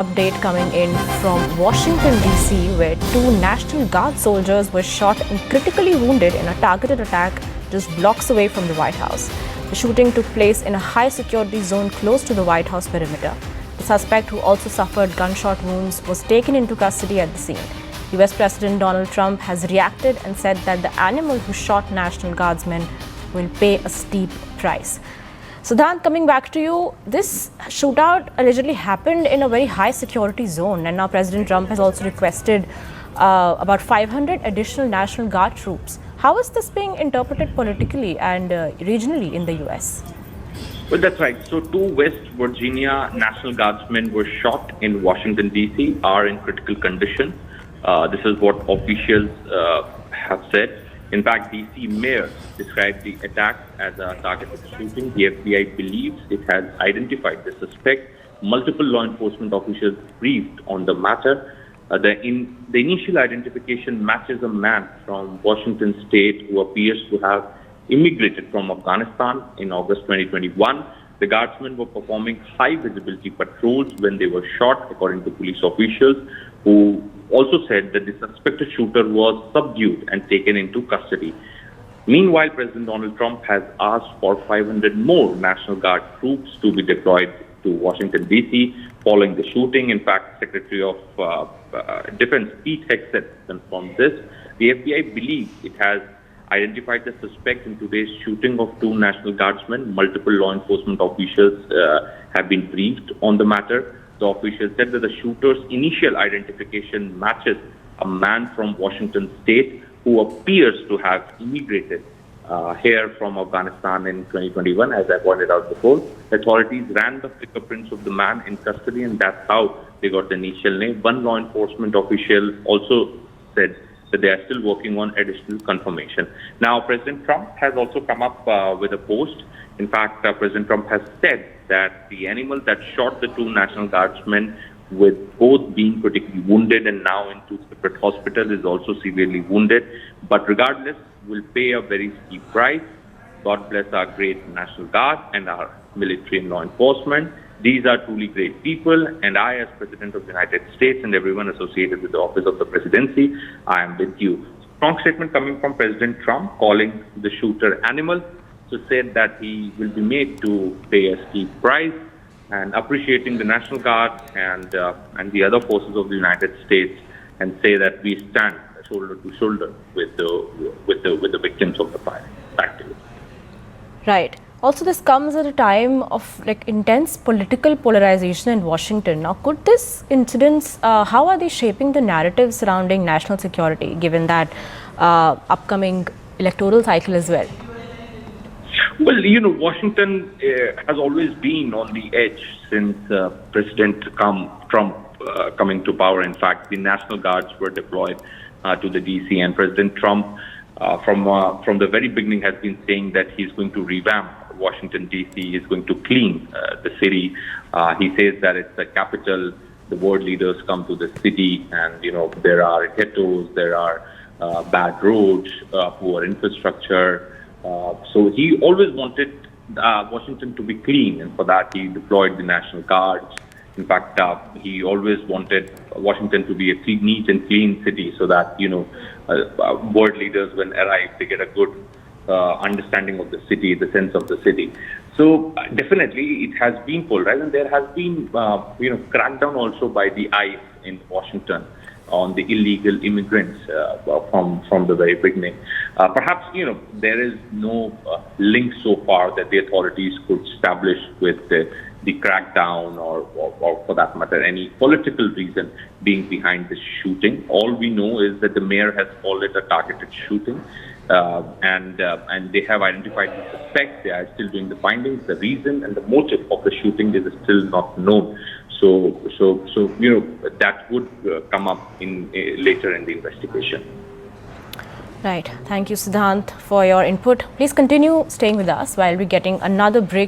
Update coming in from Washington, D.C., where two National Guard soldiers were shot and critically wounded in a targeted attack just blocks away from the White House. The shooting took place in a high-security zone close to the White House perimeter. The suspect, who also suffered gunshot wounds, was taken into custody at the scene. U.S. President Donald Trump has reacted and said that the animal who shot National Guardsmen will pay a steep price. Siddhant, coming back to you, this shootout allegedly happened in a very high security zone, and now President Trump has also requested about 500 additional National Guard troops. How is this being interpreted politically and regionally in the US? Well, that's right. So two West Virginia National Guardsmen were shot in Washington, D.C., are in critical condition. This is what officials have said. In fact, D.C. mayor described the attack as a targeted shooting. The FBI believes it has identified the suspect. Multiple law enforcement officials briefed on the matter. The initial identification matches a man from Washington state who appears to have immigrated from Afghanistan in August 2021. The guardsmen were performing high visibility patrols when they were shot, according to police officials, who also said that the suspected shooter was subdued and taken into custody. Meanwhile, President Donald Trump has asked for 500 more National Guard troops to be deployed to Washington, D.C. following the shooting. In fact, Secretary of Defense Pete Hegseth confirmed this. The FBI believes it has identified the suspect in today's shooting of two National Guardsmen. Multiple law enforcement officials have been briefed on the matter. The official said that the shooter's initial identification matches a man from Washington state who appears to have immigrated here from Afghanistan in 2021, as I pointed out before. Authorities ran the fingerprints of the man in custody, and that's how they got the initial name. One law enforcement official also said that they are still working on additional confirmation. Now, President Trump has also come up with a post. In fact, President Trump has said that the animal that shot the two National Guardsmen, with both being critically wounded and now in two separate hospitals, is also severely wounded. But regardless, will pay a very steep price. God bless our great National Guard and our military and law enforcement. These are truly great people, and I, as President of the United States, and everyone associated with the office of the presidency, I am with you. Strong statement coming from President Trump, calling the shooter animal. So said that he will be made to pay a steep price, and appreciating the National Guard and the other forces of the United States, and say that we stand shoulder to shoulder with the victims of the fire. Back to you. Right. Also, this comes at a time of intense political polarization in Washington. Now, could this incidents, how are they shaping the narrative surrounding national security, given that upcoming electoral cycle as well? Well, Washington has always been on the edge since President Trump coming to power. In fact, the National Guards were deployed to the D.C. and President Trump, from the very beginning, has been saying that he's going to revamp Washington, D.C. is going to clean the city. He says that it's the capital. The world leaders come to the city, and there are ghettos, there are bad roads, poor infrastructure. So he always wanted Washington to be clean, and for that he deployed the National Guards. In fact, he always wanted Washington to be a neat and clean city, so that world leaders, when arrive, they get a good understanding of the city, the sense of the city. So definitely it has been polarized, and there has been crackdown also by the ICE in Washington on the illegal immigrants from the very beginning. Perhaps there is no link so far that the authorities could establish with the crackdown or for that matter any political reason being behind this shooting. All we know is that the mayor has called it a targeted shooting, and they have identified the suspect. They are still doing the findings. The reason and the motive of the shooting is still not known. So that would come up in later in the investigation. Right. Thank you, Siddhant, for your input. Please continue staying with us while we're getting another break.